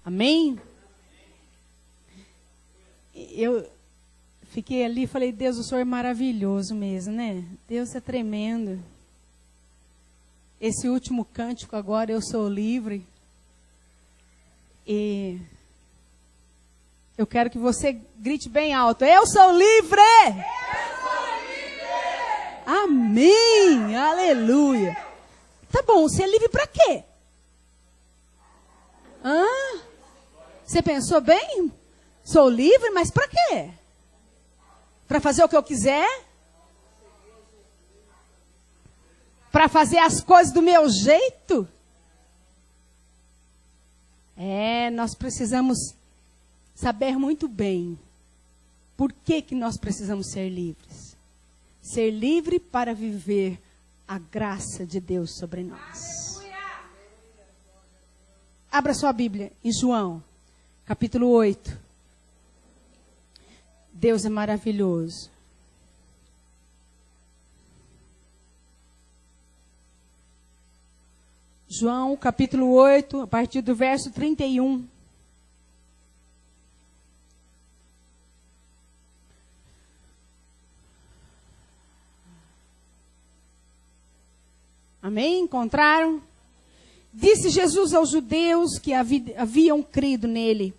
Amém? Eu fiquei ali e falei, Deus, o Senhor é maravilhoso mesmo, né? Deus é tremendo. Esse último cântico agora, Eu Sou Livre. E eu quero que você grite bem alto, Eu sou livre! Eu sou livre! Amém! Aleluia! Tá bom, você é livre para quê? Hã? Você pensou bem? Sou livre, mas para quê? Para fazer o que eu quiser? Para fazer as coisas do meu jeito? Nós precisamos saber muito bem por que nós precisamos ser livres. Ser livre para viver a graça de Deus sobre nós. Abra sua Bíblia em João, capítulo 8. Deus é maravilhoso. João, capítulo 8, a partir do verso 31. Amém? Encontraram? Disse Jesus aos judeus que haviam crido nele: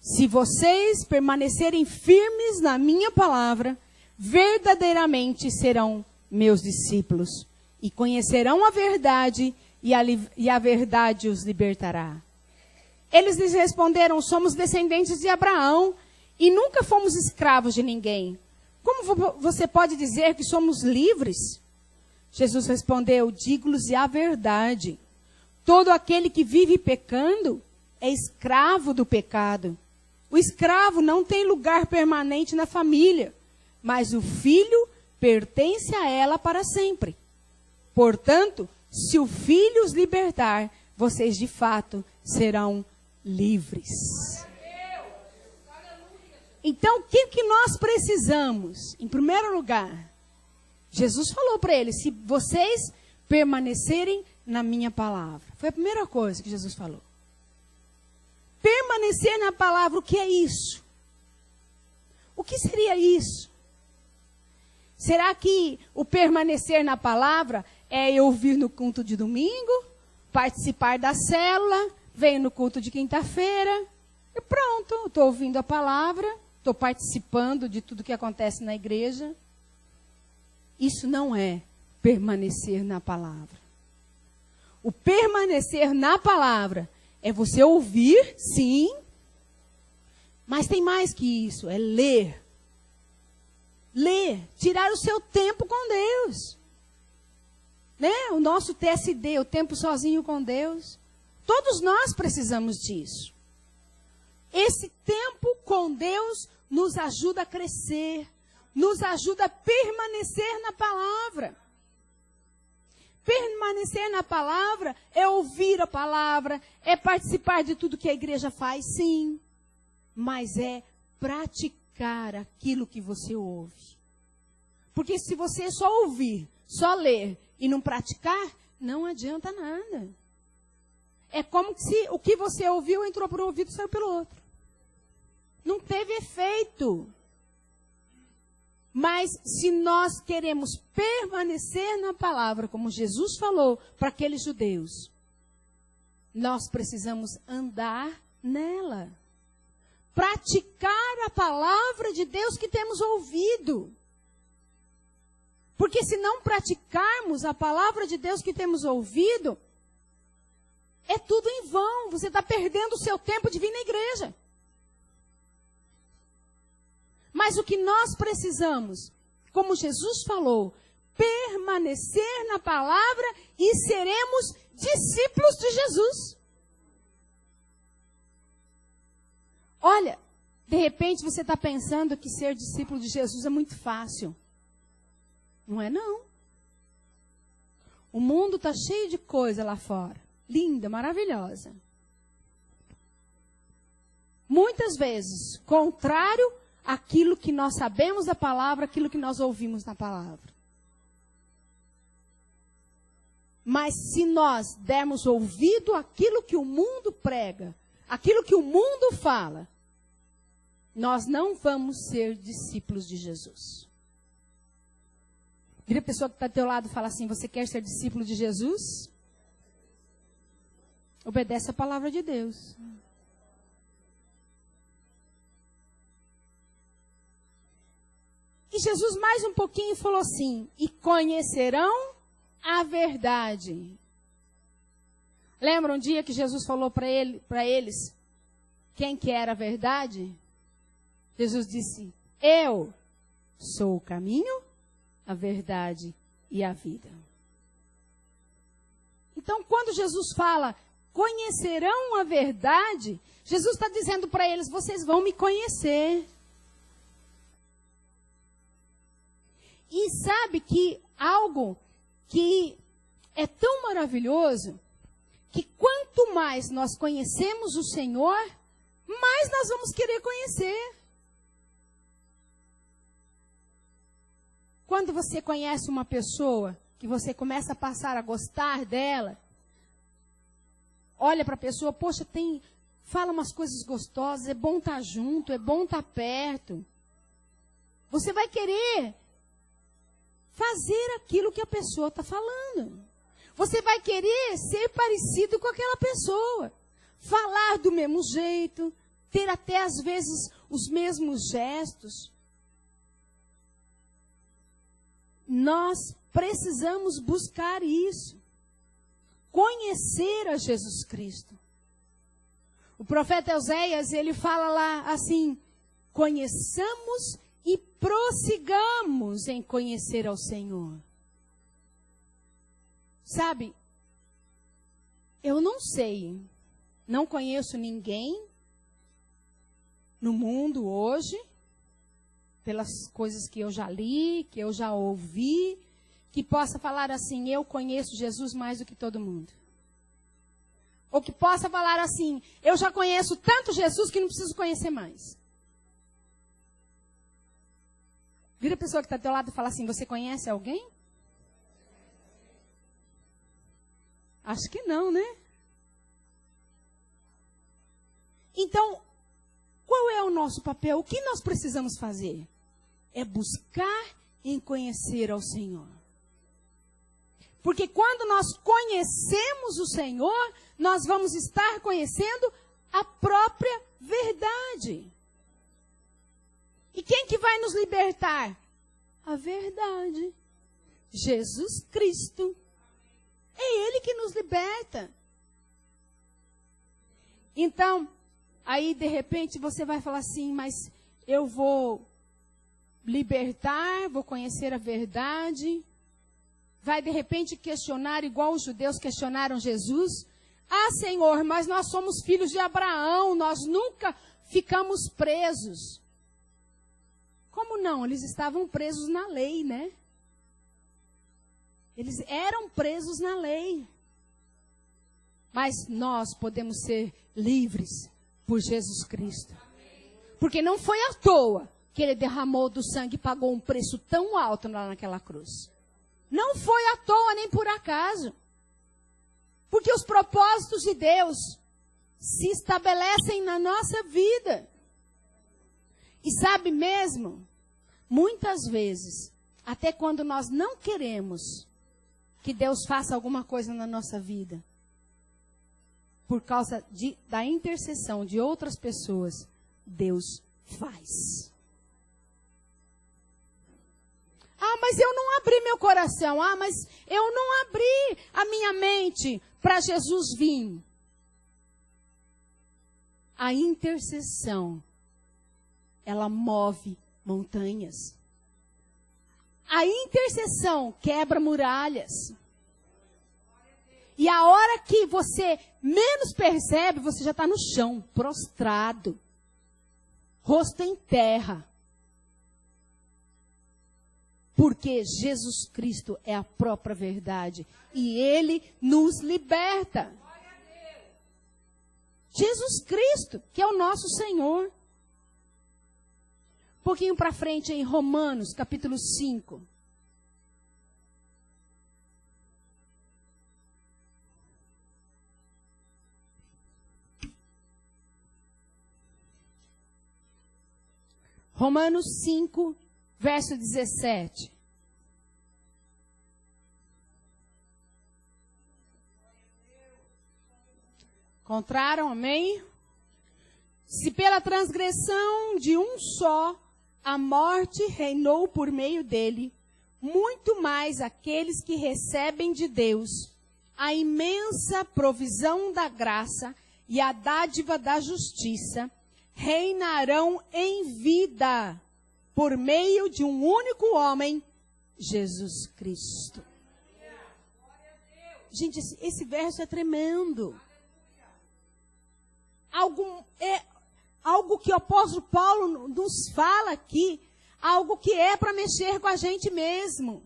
se vocês permanecerem firmes na minha palavra, verdadeiramente serão meus discípulos e conhecerão a verdade, e a verdade os libertará. Eles lhes responderam: somos descendentes de Abraão e nunca fomos escravos de ninguém. Como você pode dizer que somos livres? Jesus respondeu: digo-lhes a verdade. Todo aquele que vive pecando é escravo do pecado. O escravo não tem lugar permanente na família, mas o filho pertence a ela para sempre. Portanto, se o filho os libertar, vocês de fato serão livres. Então, o que nós precisamos? Em primeiro lugar, Jesus falou para eles: se vocês permanecerem na minha palavra. Foi a primeira coisa que Jesus falou. Permanecer na palavra, o que é isso? O que seria isso? Será que o permanecer na palavra é eu vir no culto de domingo, participar da célula, venho no culto de quinta-feira, e pronto, estou ouvindo a palavra, estou participando de tudo que acontece na igreja? Isso não é permanecer na palavra. O permanecer na palavra é você ouvir, sim, mas tem mais que isso, é ler. Ler, tirar o seu tempo com Deus. Né? O nosso TSD, o tempo sozinho com Deus. Todos nós precisamos disso. Esse tempo com Deus nos ajuda a crescer, nos ajuda a permanecer na palavra. Permanecer na palavra é ouvir a palavra, é participar de tudo que a igreja faz, sim. Mas é praticar aquilo que você ouve. Porque se você só ouvir, só ler e não praticar, não adianta nada. É como se o que você ouviu entrou por um ouvido e saiu pelo outro. Não teve efeito. Mas se nós queremos permanecer na palavra, como Jesus falou para aqueles judeus, nós precisamos andar nela. Praticar a palavra de Deus que temos ouvido. Porque se não praticarmos a palavra de Deus que temos ouvido, é tudo em vão. Você está perdendo o seu tempo de vir na igreja. Mas o que nós precisamos, como Jesus falou, permanecer na palavra e seremos discípulos de Jesus. Olha, de repente você está pensando que ser discípulo de Jesus é muito fácil. Não é não. O mundo está cheio de coisa lá fora. Linda, maravilhosa. Muitas vezes, contrário àquilo que nós sabemos da palavra, aquilo que nós ouvimos na palavra. Mas se nós dermos ouvido àquilo que o mundo prega, aquilo que o mundo fala, nós não vamos ser discípulos de Jesus. Vira a pessoa que está do teu lado e fala assim, você quer ser discípulo de Jesus? Obedece a palavra de Deus. E Jesus mais um pouquinho falou assim, e conhecerão a verdade. Lembra um dia que Jesus falou para eles quem que era a verdade? Jesus disse, eu sou o caminho, a verdade e a vida. Então, quando Jesus fala, conhecerão a verdade, Jesus está dizendo para eles, vocês vão me conhecer. E sabe que algo que é tão maravilhoso, que quanto mais nós conhecemos o Senhor, mais nós vamos querer conhecer. Quando você conhece uma pessoa, que você começa a passar a gostar dela, olha para a pessoa, poxa, fala umas coisas gostosas, é bom estar junto, é bom estar perto. Você vai querer fazer aquilo que a pessoa está falando. Você vai querer ser parecido com aquela pessoa. Falar do mesmo jeito, ter até às vezes os mesmos gestos. Nós precisamos buscar isso. Conhecer a Jesus Cristo. O profeta Oséias, ele fala lá assim, conheçamos e prossigamos em conhecer ao Senhor. Sabe, eu não sei, não conheço ninguém no mundo hoje, pelas coisas que eu já li, que eu já ouvi, que possa falar assim, eu conheço Jesus mais do que todo mundo. Ou que possa falar assim, eu já conheço tanto Jesus que não preciso conhecer mais. Vira a pessoa que está do teu lado e fala assim, você conhece alguém? Acho que não, né? Então, qual é o nosso papel? O que nós precisamos fazer? É buscar em conhecer ao Senhor. Porque quando nós conhecemos o Senhor, nós vamos estar conhecendo a própria verdade. E quem que vai nos libertar? A verdade. Jesus Cristo. É Ele que nos liberta. Então, aí de repente você vai falar assim, mas eu vou libertar, vou conhecer a verdade. Vai de repente questionar igual os judeus questionaram Jesus. Ah, Senhor, mas nós somos filhos de Abraão, nós nunca ficamos presos. Como não? Eles estavam presos na lei, né? Eles eram presos na lei. Mas nós podemos ser livres por Jesus Cristo. Porque não foi à toa que Ele derramou do sangue e pagou um preço tão alto lá naquela cruz. Não foi à toa nem por acaso. Porque os propósitos de Deus se estabelecem na nossa vida. E sabe mesmo, muitas vezes, até quando nós não queremos que Deus faça alguma coisa na nossa vida, por causa da intercessão de outras pessoas, Deus faz. Ah, mas eu não abri meu coração. Ah, mas eu não abri a minha mente para Jesus vir. A intercessão, ela move montanhas. A intercessão quebra muralhas. E a hora que você menos percebe, você já está no chão, prostrado. Rosto em terra. Porque Jesus Cristo é a própria verdade. E Ele nos liberta. Jesus Cristo, que é o nosso Senhor. Um pouquinho para frente em Romanos, capítulo 5. Romanos 5, verso 17. Encontraram? Amém? Se pela transgressão de um só a morte reinou por meio dele, muito mais aqueles que recebem de Deus a imensa provisão da graça e a dádiva da justiça reinarão em vida por meio de um único homem, Jesus Cristo. Gente, esse verso é tremendo. Algo que o apóstolo Paulo nos fala aqui, algo que é para mexer com a gente mesmo.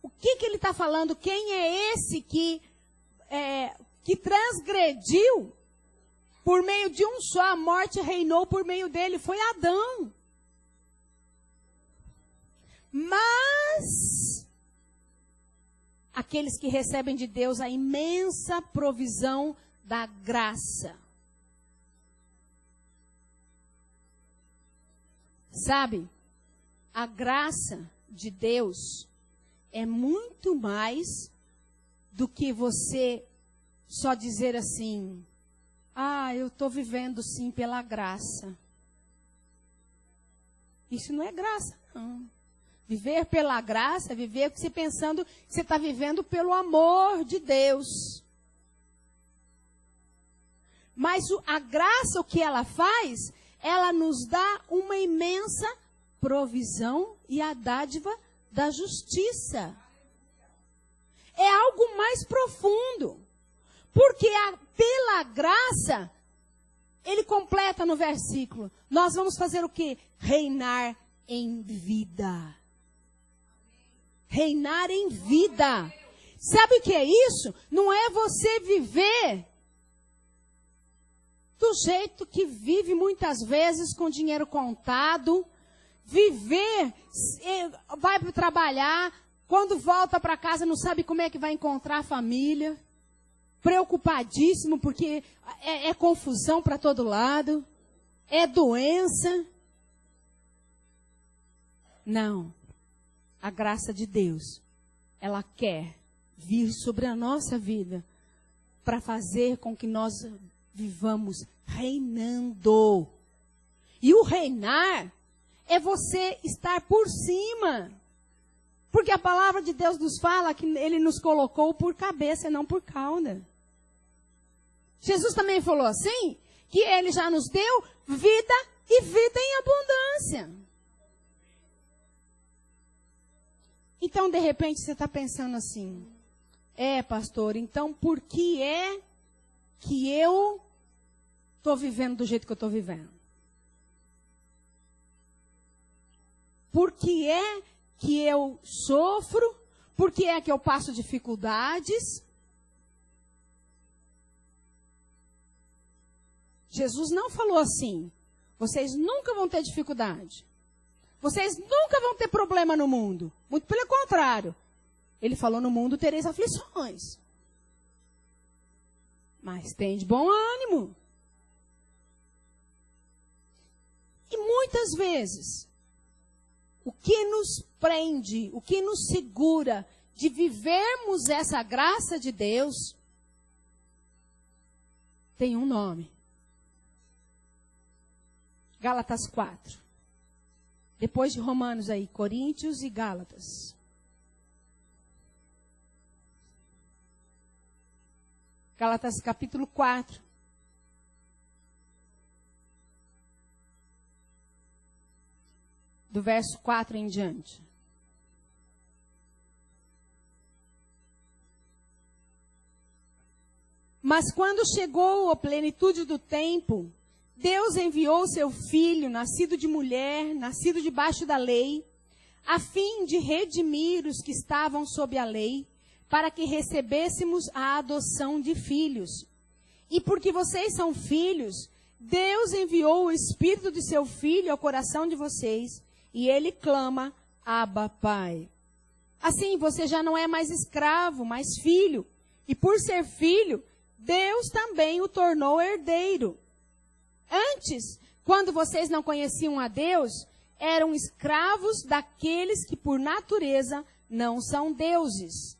O que ele está falando? Quem é esse que transgrediu por meio de um só, a morte reinou por meio dele? Foi Adão. Mas aqueles que recebem de Deus a imensa provisão da graça. Sabe, a graça de Deus é muito mais do que você só dizer assim, eu estou vivendo sim pela graça. Isso não é graça, não. Viver pela graça é viver você pensando que você está vivendo pelo amor de Deus. Mas a graça, o que ela faz, ela nos dá uma imensa provisão e a dádiva da justiça. É algo mais profundo. Porque pela graça, ele completa no versículo, nós vamos fazer o quê? Reinar em vida. Reinar em vida. Sabe o que é isso? Não é você viver do jeito que vive muitas vezes com dinheiro contado, viver, vai para trabalhar, quando volta para casa não sabe como é que vai encontrar a família, preocupadíssimo porque é confusão para todo lado, é doença. Não, a graça de Deus, ela quer vir sobre a nossa vida para fazer com que nós vivamos reinando. E o reinar é você estar por cima. Porque a palavra de Deus nos fala que ele nos colocou por cabeça e não por cauda. Jesus também falou assim, que ele já nos deu vida e vida em abundância. Então, de repente, você está pensando assim, pastor, então por que é que eu estou vivendo do jeito que eu estou vivendo? Por que é que eu sofro? Por que é que eu passo dificuldades? Jesus não falou assim, vocês nunca vão ter dificuldade. Vocês nunca vão ter problema no mundo. Muito pelo contrário. Ele falou, no mundo tereis aflições. Mas tem de bom ânimo. E muitas vezes, o que nos prende, o que nos segura de vivermos essa graça de Deus, tem um nome. Gálatas 4. Depois de Romanos aí, Coríntios e Gálatas. Gálatas capítulo 4. Do verso 4 em diante. Mas quando chegou a plenitude do tempo, Deus enviou seu filho, nascido de mulher, nascido debaixo da lei, a fim de redimir os que estavam sob a lei, para que recebêssemos a adoção de filhos. E porque vocês são filhos, Deus enviou o Espírito de seu Filho ao coração de vocês, e ele clama, Abba, Pai. Assim, você já não é mais escravo, mas filho. E por ser filho, Deus também o tornou herdeiro. Antes, quando vocês não conheciam a Deus, eram escravos daqueles que por natureza não são deuses.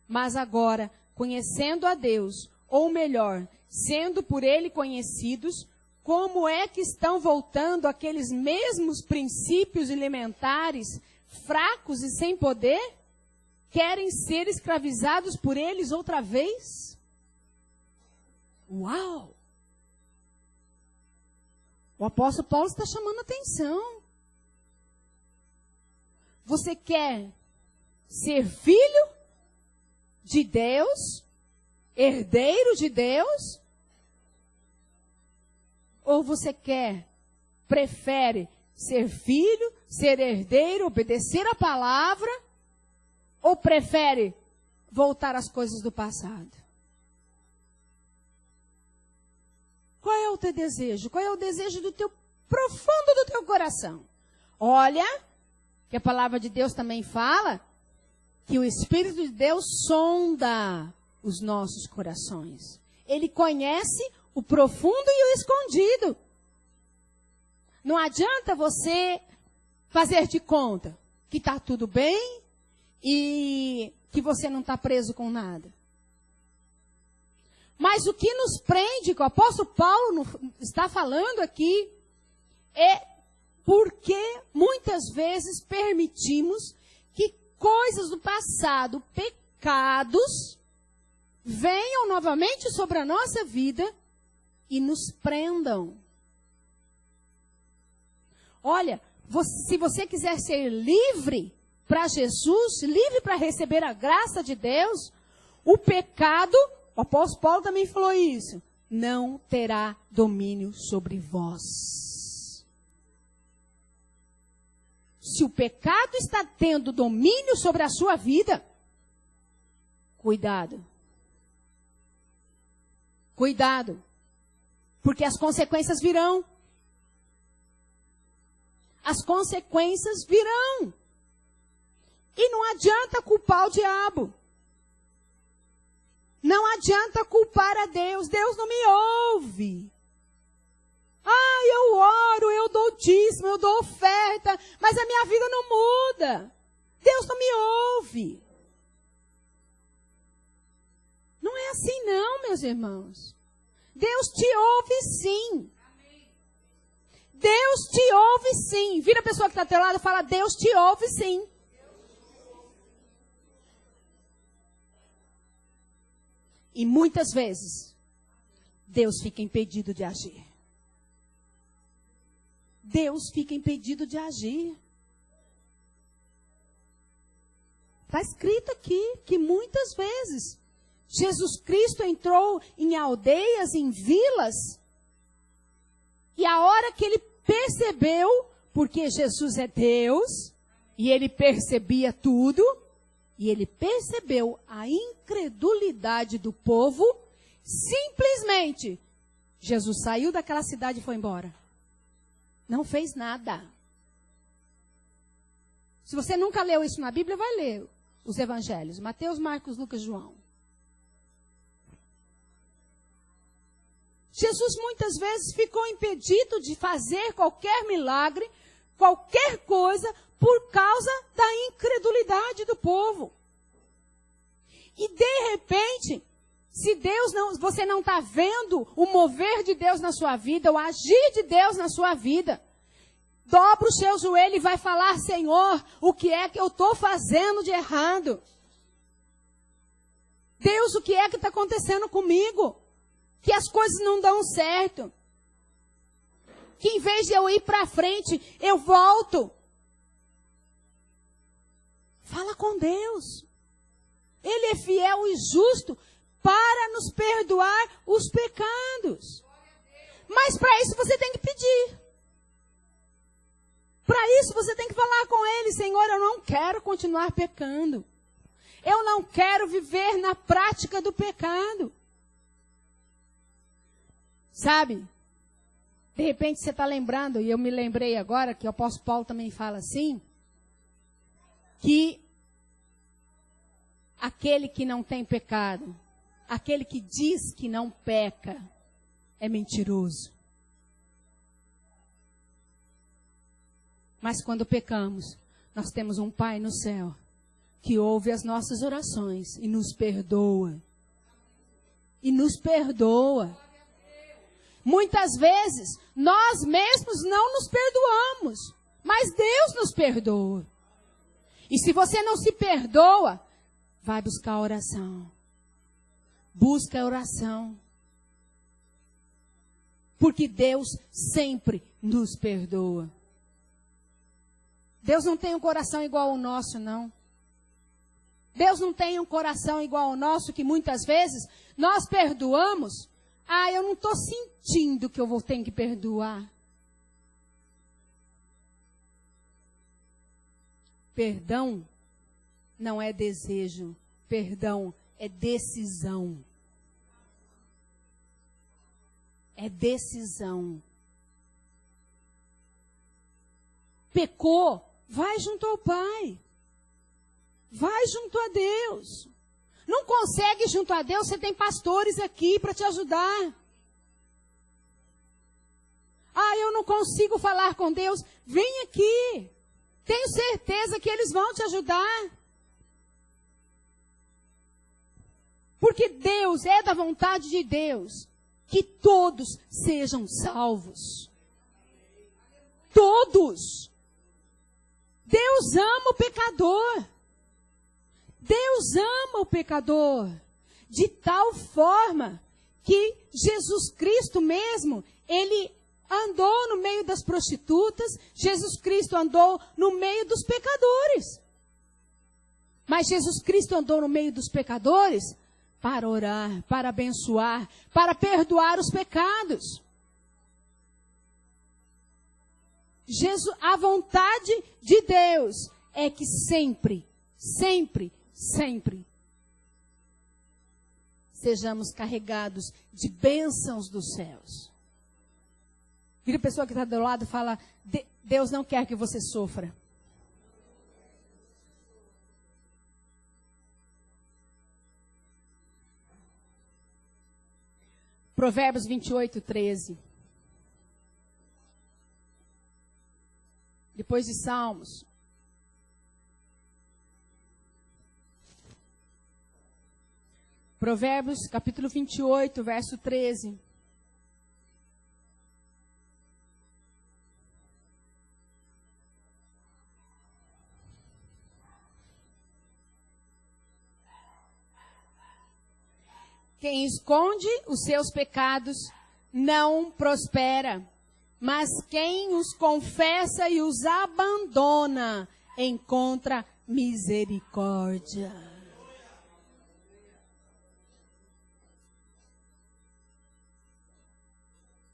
Mas agora, conhecendo a Deus, ou melhor, sendo por Ele conhecidos, como é que estão voltando aqueles mesmos princípios elementares, fracos e sem poder? Querem ser escravizados por eles outra vez? Uau! O apóstolo Paulo está chamando a atenção. Você quer ser filho de Deus, herdeiro de Deus? Ou você prefere ser filho, ser herdeiro, obedecer a palavra? Ou prefere voltar às coisas do passado? Qual é o teu desejo? Qual é o desejo do teu profundo do teu coração? Olha, que a palavra de Deus também fala que o Espírito de Deus sonda os nossos corações. Ele conhece o profundo e o escondido. Não adianta você fazer de conta que está tudo bem e que você não está preso com nada. Mas o que nos prende, que o apóstolo Paulo está falando aqui, é porque muitas vezes permitimos que coisas do passado, pecados, venham novamente sobre a nossa vida e nos prendam. Olha, se você quiser ser livre para Jesus, livre para receber a graça de Deus, o pecado, o apóstolo Paulo também falou isso, não terá domínio sobre vós. Se o pecado está tendo domínio sobre a sua vida, cuidado. Cuidado. Porque as consequências virão. As consequências virão. E não adianta culpar o diabo. Não adianta culpar a Deus. Deus não me ouve. Eu oro, eu dou dízimo, eu dou oferta, mas a minha vida não muda. Deus não me ouve. Não é assim não, meus irmãos. Deus te ouve sim. Deus te ouve sim. Vira a pessoa que está ao teu lado e fala, Deus te ouve sim. E muitas vezes, Deus fica impedido de agir. Deus fica impedido de agir. Está escrito aqui que muitas vezes Jesus Cristo entrou em aldeias, em vilas, e a hora que ele percebeu, porque Jesus é Deus, e ele percebia tudo, e ele percebeu a incredulidade do povo, simplesmente, Jesus saiu daquela cidade e foi embora. Não fez nada. Se você nunca leu isso na Bíblia, vai ler os evangelhos. Mateus, Marcos, Lucas, João. Jesus muitas vezes ficou impedido de fazer qualquer milagre, qualquer coisa, por causa da incredulidade do povo. E de repente, se você não está vendo o mover de Deus na sua vida, o agir de Deus na sua vida, dobra o seu joelho e vai falar, Senhor, o que é que eu estou fazendo de errado? Deus, o que é que está acontecendo comigo? Que as coisas não dão certo. Que em vez de eu ir para frente, eu volto. Fala com Deus. Ele é fiel e justo para nos perdoar os pecados. Mas para isso você tem que pedir. Para isso você tem que falar com Ele, Senhor, eu não quero continuar pecando. Eu não quero viver na prática do pecado. Sabe? De repente você está lembrando, e eu me lembrei agora, que o apóstolo Paulo também fala assim, que aquele que não tem pecado, aquele que diz que não peca, é mentiroso. Mas quando pecamos, nós temos um Pai no céu que ouve as nossas orações e nos perdoa. E nos perdoa. Muitas vezes, nós mesmos não nos perdoamos, mas Deus nos perdoa. E se você não se perdoa, vai buscar a oração. Busca a oração. Porque Deus sempre nos perdoa. Deus não tem um coração igual ao nosso, não. Deus não tem um coração igual ao nosso, que muitas vezes nós perdoamos. Ah, eu não estou sentindo que eu vou ter que perdoar. Perdão não é desejo. Perdão é decisão. É decisão. Pecou, vai junto ao Pai. Vai junto a Deus. Não consegue junto a Deus, você tem pastores aqui para te ajudar. Ah, eu não consigo falar com Deus. Vem aqui. Tenho certeza que eles vão te ajudar. Porque Deus, é da vontade de Deus que todos sejam salvos. Todos. Deus ama o pecador. Deus ama o pecador. De tal forma que Jesus Cristo mesmo, ele andou no meio das prostitutas, Jesus Cristo andou no meio dos pecadores. Mas Jesus Cristo andou no meio dos pecadores para orar, para abençoar, para perdoar os pecados. A vontade de Deus é que sempre, sempre, sempre sejamos carregados de bênçãos dos céus. Vira a pessoa que está do lado e fala, Deus não quer que você sofra. Provérbios 28, 13. Depois de Salmos. Provérbios, capítulo 28, verso 13. Quem esconde os seus pecados não prospera, mas quem os confessa e os abandona encontra misericórdia.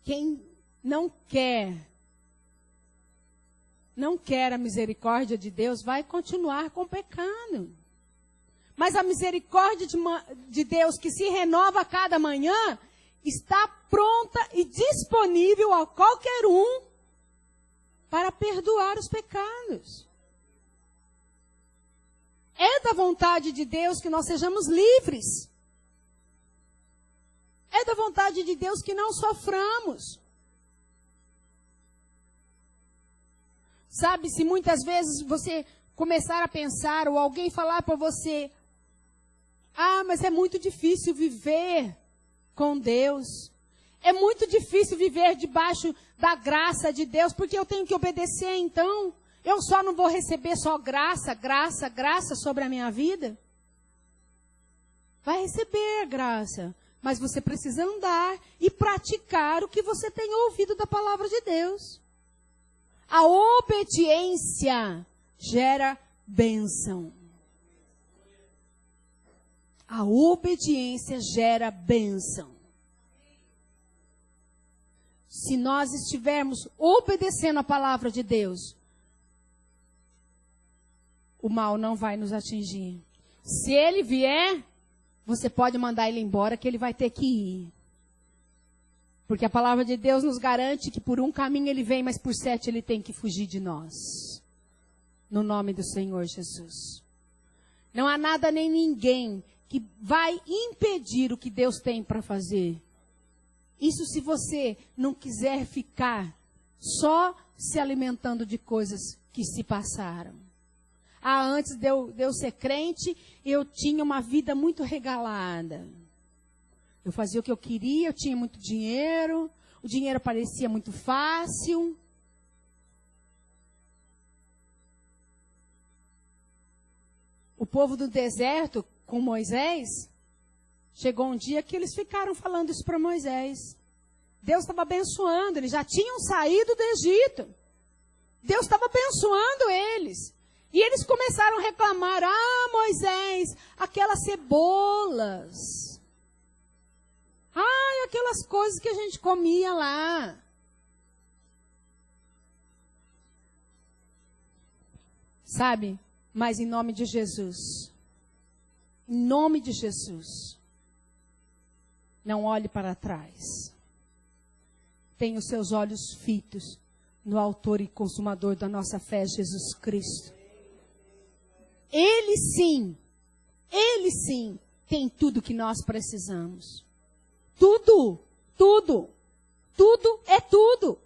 Quem não quer a misericórdia de Deus vai continuar com o pecado. Mas a misericórdia de Deus, que se renova a cada manhã, está pronta e disponível a qualquer um para perdoar os pecados. É da vontade de Deus que nós sejamos livres. É da vontade de Deus que não soframos. Sabe, se muitas vezes você começar a pensar, ou alguém falar para você, ah, mas é muito difícil viver com Deus. É muito difícil viver debaixo da graça de Deus, porque eu tenho que obedecer, então. Eu só não vou receber só graça, graça, graça sobre a minha vida. Vai receber a graça, mas você precisa andar e praticar o que você tem ouvido da palavra de Deus. A obediência gera bênção. A obediência gera bênção. Se nós estivermos obedecendo a palavra de Deus, o mal não vai nos atingir. Se ele vier, você pode mandar ele embora, que ele vai ter que ir. Porque a palavra de Deus nos garante que por um caminho ele vem, mas por 7 ele tem que fugir de nós. No nome do Senhor Jesus. Não há nada nem ninguém que vai impedir o que Deus tem para fazer. Isso se você não quiser ficar só se alimentando de coisas que se passaram. Antes de eu ser crente, eu tinha uma vida muito regalada. Eu fazia o que eu queria, eu tinha muito dinheiro, o dinheiro parecia muito fácil. O povo do deserto, com Moisés, chegou um dia que eles ficaram falando isso para Moisés. Deus estava abençoando, eles já tinham saído do Egito. Deus estava abençoando eles. E eles começaram a reclamar, Moisés, aquelas cebolas. Aquelas coisas que a gente comia lá. Sabe? Mas em nome de Jesus. Em nome de Jesus. Não olhe para trás. Tenha os seus olhos fitos no autor e consumador da nossa fé, Jesus Cristo. Ele sim, tem tudo que nós precisamos. Tudo é tudo.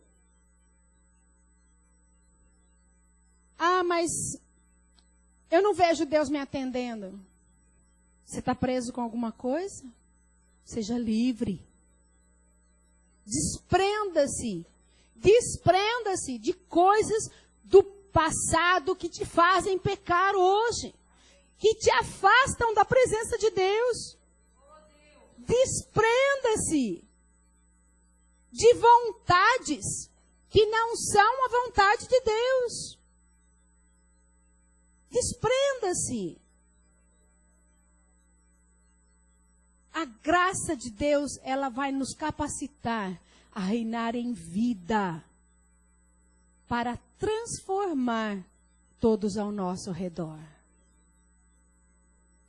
Mas eu não vejo Deus me atendendo. Você está preso com alguma coisa? Seja livre. Desprenda-se de coisas do passado que te fazem pecar hoje, que te afastam da presença de Deus. Desprenda-se de vontades que não são a vontade de Deus. Desprenda-se. A graça de Deus, ela vai nos capacitar a reinar em vida, para transformar todos ao nosso redor.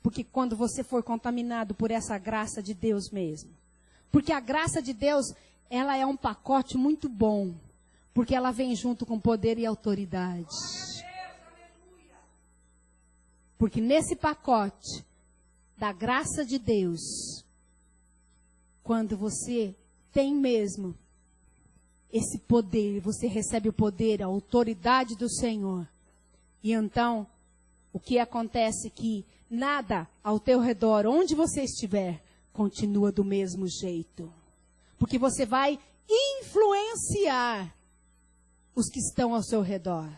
Porque quando você for contaminado por essa graça de Deus mesmo, porque a graça de Deus, ela é um pacote muito bom, porque ela vem junto com poder e autoridade. Porque nesse pacote da graça de Deus, quando você tem mesmo esse poder, você recebe o poder, a autoridade do Senhor. E então, o que acontece é que nada ao teu redor, onde você estiver, continua do mesmo jeito. Porque você vai influenciar os que estão ao seu redor.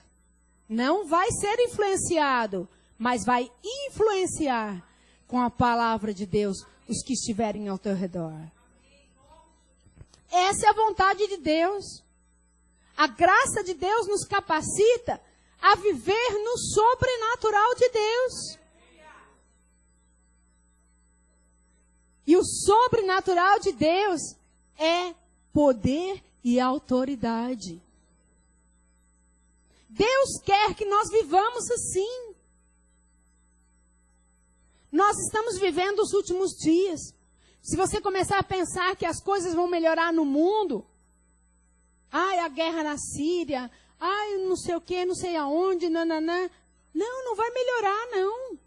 Não vai ser influenciado, mas vai influenciar com a palavra de Deus os que estiverem ao teu redor. Essa é a vontade de Deus. A graça de Deus nos capacita a viver no sobrenatural de Deus. E o sobrenatural de Deus é poder e autoridade. Deus quer que nós vivamos assim. Nós estamos vivendo os últimos dias. Se você começar a pensar que as coisas vão melhorar no mundo, a guerra na Síria, não sei o que, não sei aonde, nananã. Não vai melhorar, não.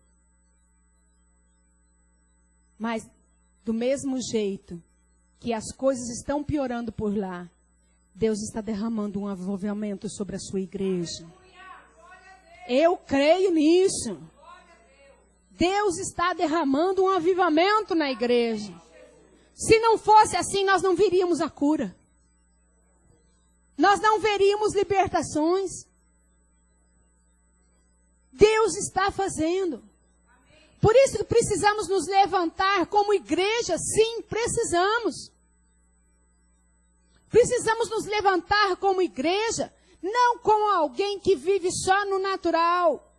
Mas, do mesmo jeito que as coisas estão piorando por lá, Deus está derramando um avivamento sobre a sua igreja. Eu creio nisso. Deus está derramando um avivamento na igreja. Se não fosse assim, nós não veríamos a cura. Nós não veríamos libertações. Deus está fazendo. Por isso que precisamos nos levantar como igreja, sim, precisamos. Precisamos nos levantar como igreja, não como alguém que vive só no natural.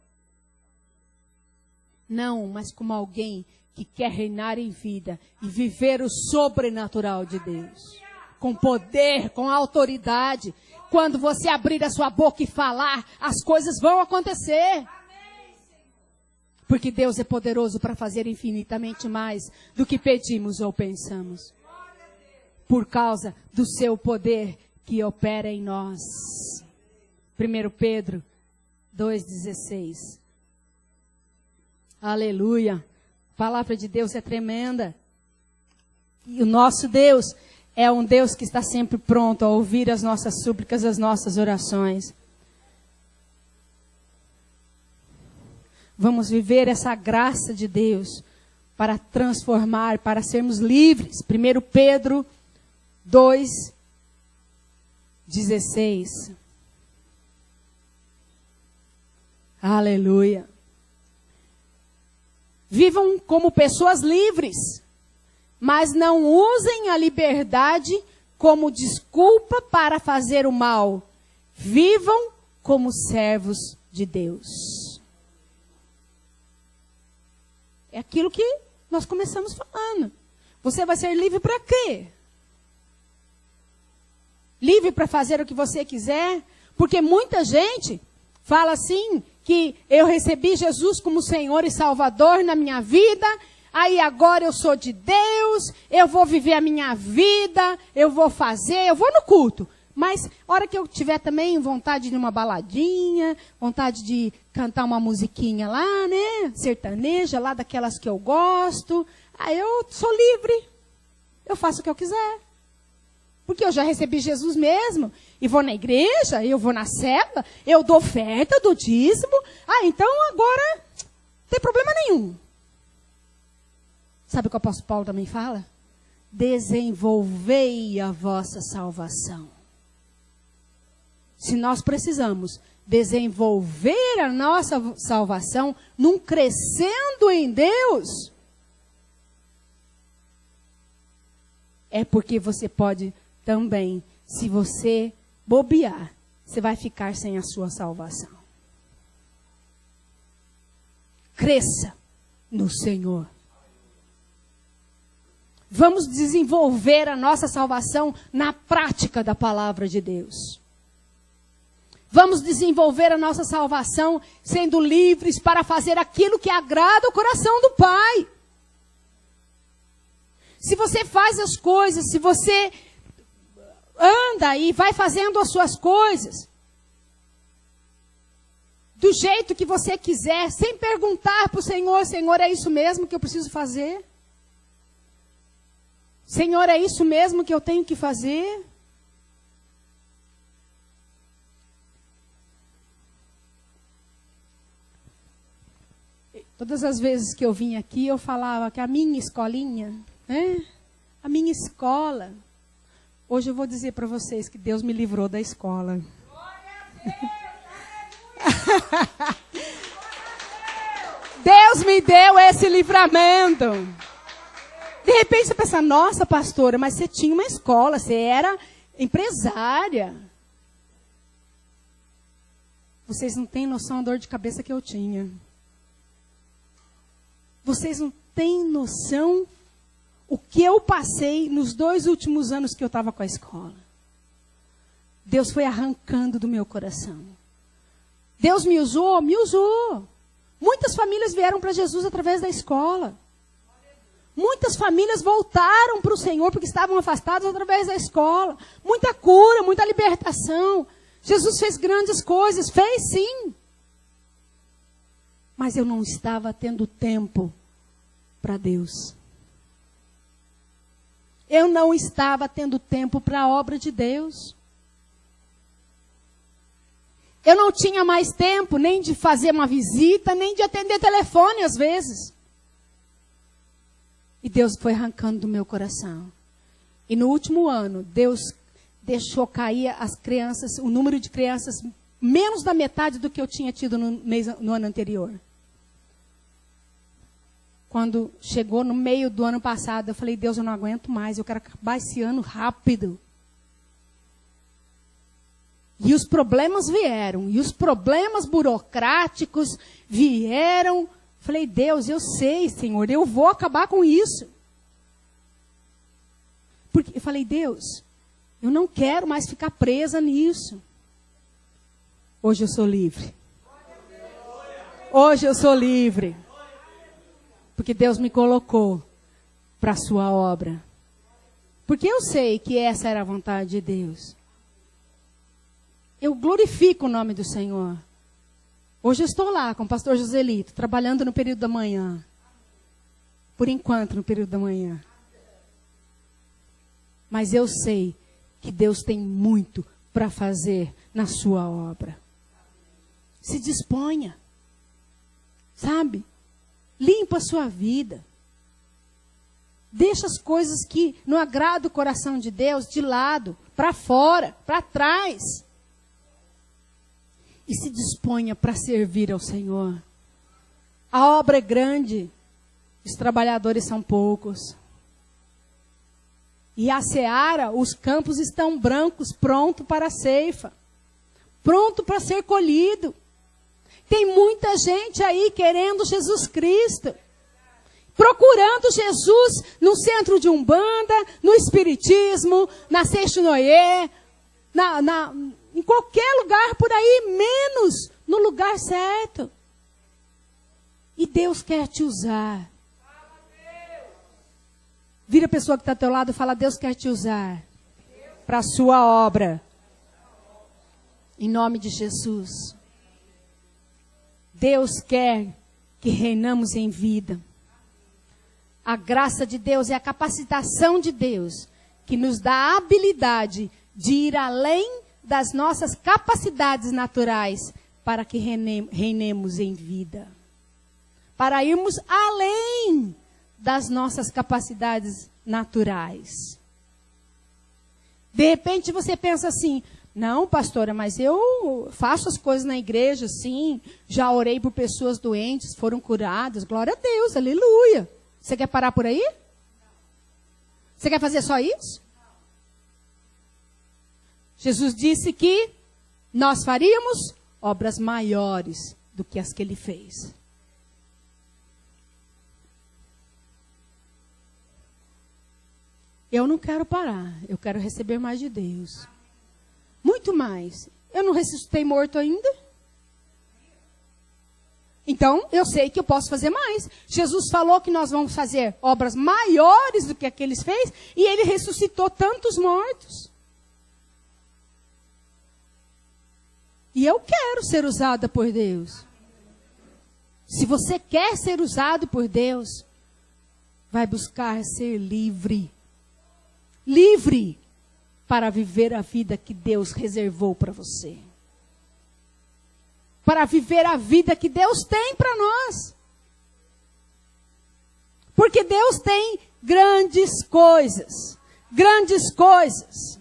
Não, mas como alguém que quer reinar em vida e viver o sobrenatural de Deus. Com poder, com autoridade. Quando você abrir a sua boca e falar, as coisas vão acontecer. Porque Deus é poderoso para fazer infinitamente mais do que pedimos ou pensamos. Por causa do seu poder que opera em nós. 1 Pedro 2,16. Aleluia. A palavra de Deus é tremenda. E o nosso Deus, é um Deus que está sempre pronto a ouvir as nossas súplicas, as nossas orações. Vamos viver essa graça de Deus para transformar, para sermos livres. 1 Pedro 2:16. Aleluia. Vivam como pessoas livres, mas não usem a liberdade como desculpa para fazer o mal. Vivam como servos de Deus. É aquilo que nós começamos falando. Você vai ser livre para quê? Livre para fazer o que você quiser? Porque muita gente fala assim, que eu recebi Jesus como Senhor e Salvador na minha vida, aí agora eu sou de Deus, eu vou viver a minha vida, eu vou no culto. Mas, a hora que eu tiver também vontade de uma baladinha, vontade de cantar uma musiquinha lá, né, sertaneja, lá daquelas que eu gosto, aí eu sou livre, eu faço o que eu quiser. Porque eu já recebi Jesus mesmo, e vou na igreja, eu vou na cela, eu dou oferta, dou dízimo. Então agora não tem problema nenhum. Sabe o que o apóstolo Paulo também fala? Desenvolvei a vossa salvação. Se nós precisamos desenvolver a nossa salvação, num crescendo em Deus, é porque você pode também, se você bobear, você vai ficar sem a sua salvação. Cresça no Senhor. Vamos desenvolver a nossa salvação na prática da palavra de Deus. Vamos desenvolver a nossa salvação sendo livres para fazer aquilo que agrada o coração do Pai. Se você faz as coisas, se você anda e vai fazendo as suas coisas do jeito que você quiser, sem perguntar para o Senhor, Senhor, é isso mesmo que eu preciso fazer? Senhor, é isso mesmo que eu tenho que fazer? Todas as vezes que eu vim aqui, eu falava que a minha escolinha, né? A minha escola. Hoje eu vou dizer para vocês que Deus me livrou da escola. Deus me deu esse livramento. De repente você pensa, nossa pastora, mas você tinha uma escola, você era empresária. Vocês não têm noção da dor de cabeça que eu tinha. Vocês não têm noção o que eu passei nos 2 últimos anos que eu estava com a escola. Deus foi arrancando do meu coração. Deus me usou, me usou. Muitas famílias vieram para Jesus através da escola. Muitas famílias voltaram para o Senhor porque estavam afastadas através da escola. Muita cura, muita libertação. Jesus fez grandes coisas, fez sim. Mas eu não estava tendo tempo para Deus. Eu não estava tendo tempo para a obra de Deus. Eu não tinha mais tempo nem de fazer uma visita, nem de atender telefone às vezes. E Deus foi arrancando do meu coração. E no último ano, Deus deixou cair as crianças, o número de crianças, menos da metade do que eu tinha tido no ano anterior. Quando chegou no meio do ano passado, eu falei, Deus, eu não aguento mais, eu quero acabar esse ano rápido. E os problemas vieram, e os problemas burocráticos vieram. Falei, Deus, eu sei, Senhor, eu vou acabar com isso. Porque eu falei, Deus, eu não quero mais ficar presa nisso. Hoje eu sou livre. Hoje eu sou livre. Porque Deus me colocou para a sua obra. Porque eu sei que essa era a vontade de Deus. Eu glorifico o nome do Senhor. Hoje eu estou lá com o pastor Joselito, trabalhando no período da manhã. Por enquanto, no período da manhã. Mas eu sei que Deus tem muito para fazer na sua obra. Se disponha. Sabe? Limpa a sua vida. Deixa as coisas que não agradam o coração de Deus de lado, para fora, para trás. E se disponha para servir ao Senhor. A obra é grande, os trabalhadores são poucos. E a seara, os campos estão brancos, pronto para a ceifa. Pronto para ser colhido. Tem muita gente aí querendo Jesus Cristo. Procurando Jesus no centro de Umbanda, no Espiritismo, na Seixinoye, em qualquer lugar por aí, menos no lugar certo. E Deus quer te usar. Vira a pessoa que está ao teu lado e fala, Deus quer te usar para a sua obra. Em nome de Jesus. Deus quer que reinamos em vida. A graça de Deus é a capacitação de Deus que nos dá a habilidade de ir além das nossas capacidades naturais para que reinemos em vida. Para irmos além das nossas capacidades naturais. De repente você pensa assim, não, pastora, mas eu faço as coisas na igreja, sim, já orei por pessoas doentes, foram curadas, glória a Deus, aleluia. Você quer parar por aí? Você quer fazer só isso? Jesus disse que nós faríamos obras maiores do que as que ele fez. Eu não quero parar, eu quero receber mais de Deus. Muito mais. Eu não ressuscitei morto ainda? Então, eu sei que eu posso fazer mais. Jesus falou que nós vamos fazer obras maiores do que aqueles fez, e ele ressuscitou tantos mortos. E eu quero ser usada por Deus. Se você quer ser usado por Deus, vai buscar ser livre. Livre para viver a vida que Deus reservou para você. Para viver a vida que Deus tem para nós. Porque Deus tem grandes coisas. Grandes coisas.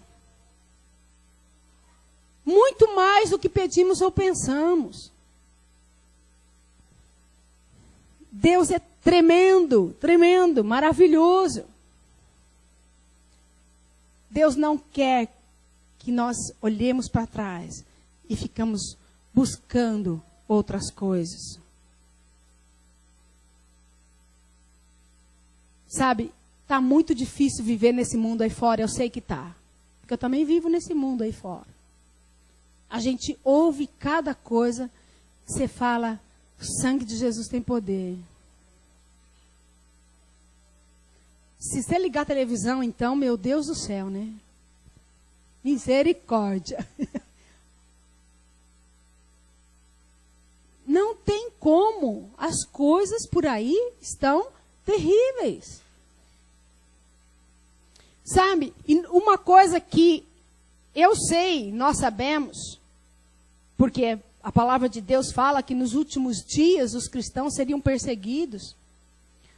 Muito mais do que pedimos ou pensamos. Deus é tremendo, tremendo, maravilhoso. Deus não quer que nós olhemos para trás e ficamos buscando outras coisas. Sabe, está muito difícil viver nesse mundo aí fora, eu sei que está. Porque eu também vivo nesse mundo aí fora. A gente ouve cada coisa que você fala, o sangue de Jesus tem poder. Se você ligar a televisão, então, meu Deus do céu, né? Misericórdia. Não tem como. As coisas por aí estão terríveis. Sabe, uma coisa que eu sei, nós sabemos, porque a palavra de Deus fala que nos últimos dias os cristãos seriam perseguidos.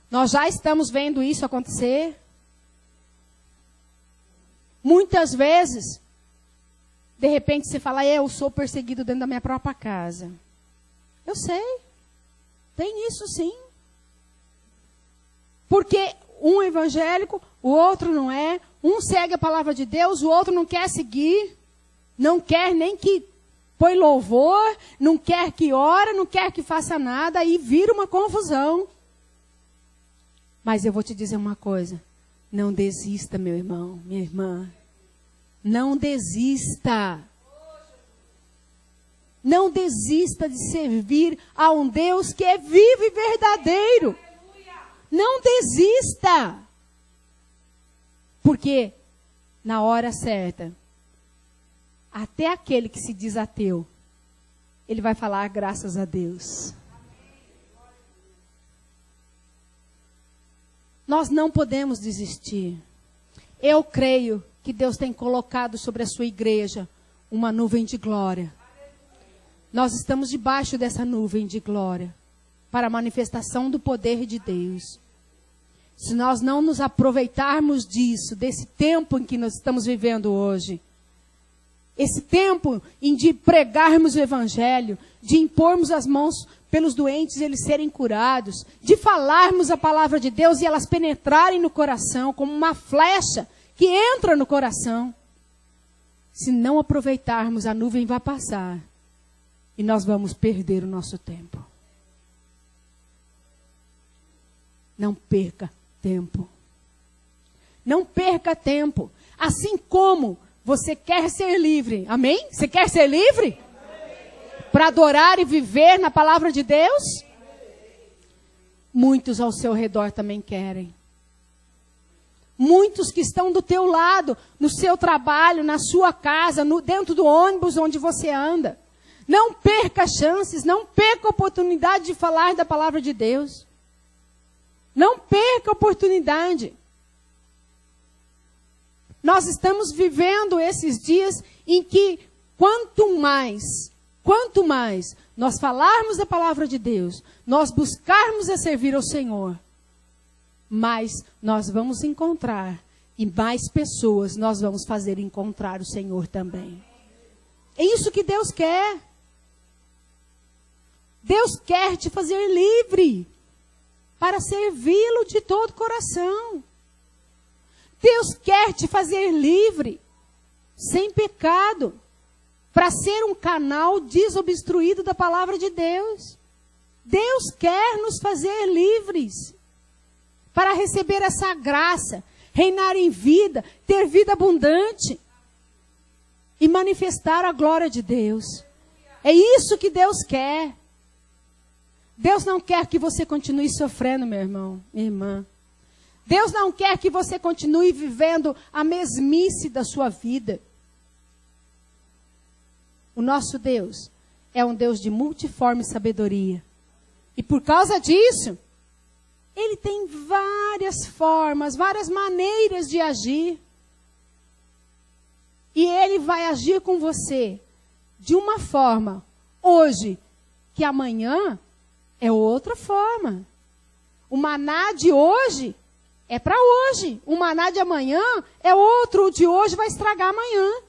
Nós já estamos vendo isso acontecer. Muitas vezes, de repente você fala, eu sou perseguido dentro da minha própria casa. Eu sei. Tem isso sim. Porque um é evangélico, o outro não é. Um segue a palavra de Deus, o outro não quer seguir. Não quer nem que põe louvor, não quer que ora, não quer que faça nada. Aí vira uma confusão. Mas eu vou te dizer uma coisa. Não desista, meu irmão, minha irmã. Não desista. Não desista de servir a um Deus que é vivo e verdadeiro. Não desista. Porque na hora certa, até aquele que se diz ateu, ele vai falar graças a Deus. Nós não podemos desistir. Eu creio que Deus tem colocado sobre a sua igreja uma nuvem de glória. Nós estamos debaixo dessa nuvem de glória para a manifestação do poder de Deus. Se nós não nos aproveitarmos disso, desse tempo em que nós estamos vivendo hoje, esse tempo em de pregarmos o evangelho, de impormos as mãos pelos doentes e eles serem curados, de falarmos a palavra de Deus e elas penetrarem no coração como uma flecha que entra no coração. Se não aproveitarmos, a nuvem vai passar e nós vamos perder o nosso tempo. Não perca tempo. Não perca tempo. Assim como você quer ser livre. Amém? Você quer ser livre? Para adorar e viver na palavra de Deus? Muitos ao seu redor também querem. Muitos que estão do teu lado, no seu trabalho, na sua casa, dentro do ônibus onde você anda. Não perca chances, não perca a oportunidade de falar da palavra de Deus. Não perca a oportunidade. Nós estamos vivendo esses dias em que quanto mais nós falarmos da palavra de Deus, nós buscarmos a servir ao Senhor, mais nós vamos encontrar e mais pessoas nós vamos fazer encontrar o Senhor também. É isso que Deus quer. Deus quer te fazer livre para servi-lo de todo o coração. Deus quer te fazer livre, sem pecado, para ser um canal desobstruído da palavra de Deus. Deus quer nos fazer livres, para receber essa graça, reinar em vida, ter vida abundante e manifestar a glória de Deus. É isso que Deus quer. Deus não quer que você continue sofrendo, meu irmão, minha irmã. Deus não quer que você continue vivendo a mesmice da sua vida. O nosso Deus é um Deus de multiforme sabedoria. E por causa disso, Ele tem várias formas, várias maneiras de agir. E Ele vai agir com você de uma forma hoje, que amanhã é outra forma. O maná de hoje é para hoje. O maná de amanhã é outro. O de hoje vai estragar amanhã.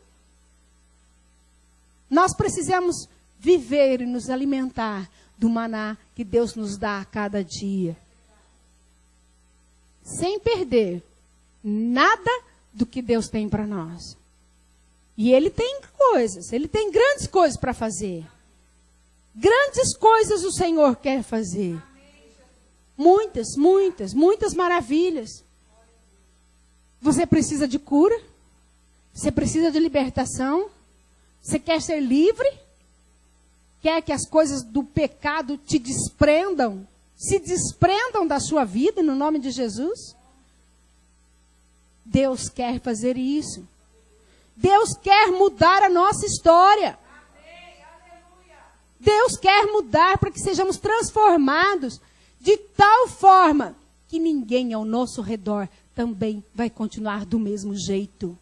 Nós precisamos viver e nos alimentar do maná que Deus nos dá a cada dia. Sem perder nada do que Deus tem para nós. E Ele tem coisas, Ele tem grandes coisas para fazer. Grandes coisas o Senhor quer fazer. Muitas maravilhas. Você precisa de cura? Você precisa de libertação? Você quer ser livre? Quer que as coisas do pecado te desprendam? Se desprendam da sua vida no nome de Jesus? Deus quer fazer isso. Deus quer mudar a nossa história. Deus quer mudar para que sejamos transformados de tal forma que ninguém ao nosso redor também vai continuar do mesmo jeito.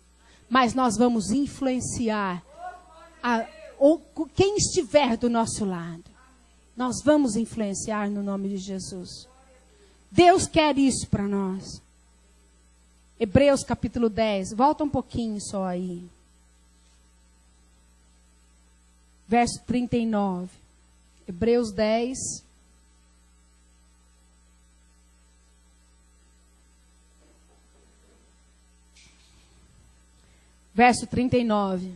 Mas nós vamos influenciar quem estiver do nosso lado. Nós vamos influenciar no nome de Jesus. Deus quer isso para nós. Hebreus capítulo 10. Volta um pouquinho só aí. Verso 39. Hebreus 10. Verso 39.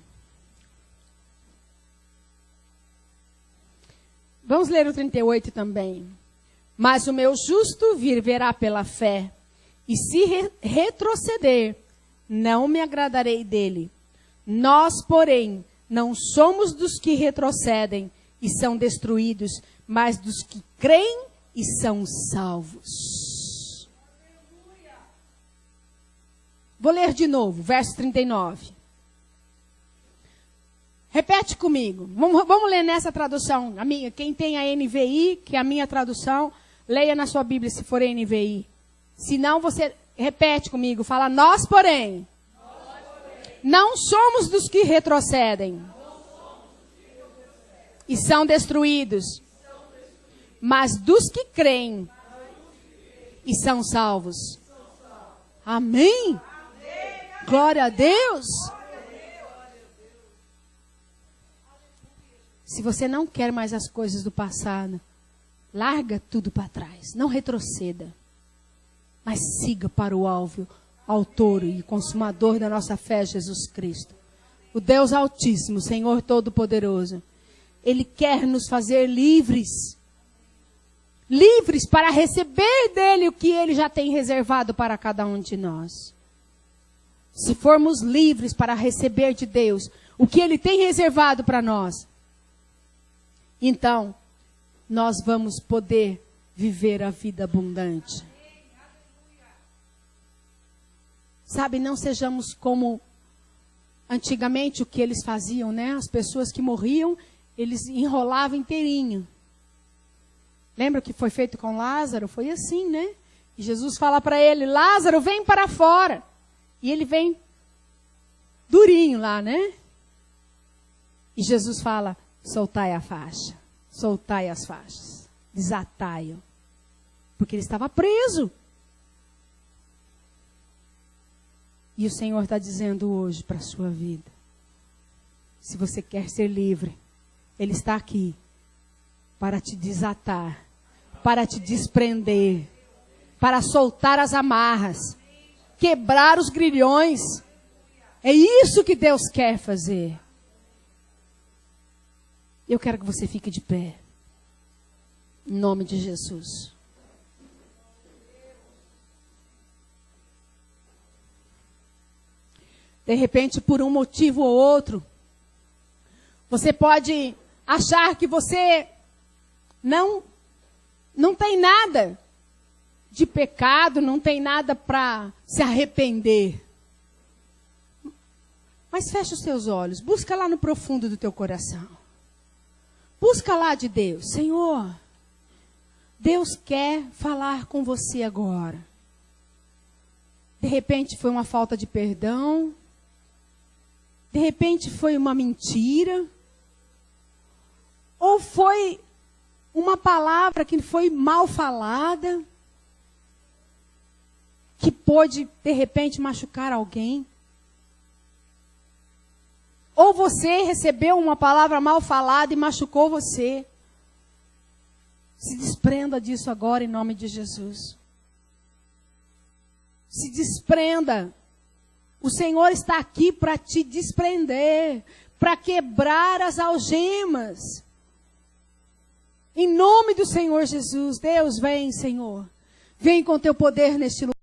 Vamos ler o 38 também. Mas o meu justo viverá pela fé, e se retroceder, não me agradarei dele. Nós, porém, não somos dos que retrocedem e são destruídos, mas dos que creem e são salvos. Vou ler de novo, verso 39. Repete comigo. Vamos ler nessa tradução. Quem tem a NVI, que é a minha tradução, leia na sua Bíblia se for NVI. Se não, você Repete comigo, fala, nós, porém, não somos dos que retrocedem e são destruídos, mas dos que creem e são salvos. Amém? Glória a Deus. Se você não quer mais as coisas do passado, larga tudo para trás. Não retroceda. Mas siga para o alvo, autor e consumador da nossa fé, Jesus Cristo. O Deus Altíssimo, Senhor Todo-Poderoso. Ele quer nos fazer livres. Livres para receber dele o que ele já tem reservado para cada um de nós. Se formos livres para receber de Deus o que ele tem reservado para nós, então nós vamos poder viver a vida abundante. Sabe, não sejamos como antigamente o que eles faziam, né? As pessoas que morriam, eles enrolavam inteirinho. Lembra o que foi feito com Lázaro? Foi assim, né? E Jesus fala para ele, Lázaro, vem para fora. E ele vem durinho lá, né? E Jesus fala, soltai a faixa, soltai as faixas, desatai-o. Porque ele estava preso. E o Senhor está dizendo hoje para a sua vida, se você quer ser livre, Ele está aqui para te desatar, para te desprender, para soltar as amarras, quebrar os grilhões. É isso que Deus quer fazer. Eu quero que você fique de pé, em nome de Jesus. De repente, por um motivo ou outro, você pode achar que você não tem nada de pecado, não tem nada para se arrepender. Mas fecha os seus olhos, busca lá no profundo do teu coração. Busca lá de Deus. Senhor, Deus quer falar com você agora. De repente foi uma falta de perdão. De repente foi uma mentira. Ou foi uma palavra que foi mal falada. Que pôde, de repente, machucar alguém. Ou você recebeu uma palavra mal falada e machucou você. Se desprenda disso agora em nome de Jesus. Se desprenda. O Senhor está aqui para te desprender, para quebrar as algemas. Em nome do Senhor Jesus, Deus vem, Senhor. Vem com teu poder neste lugar.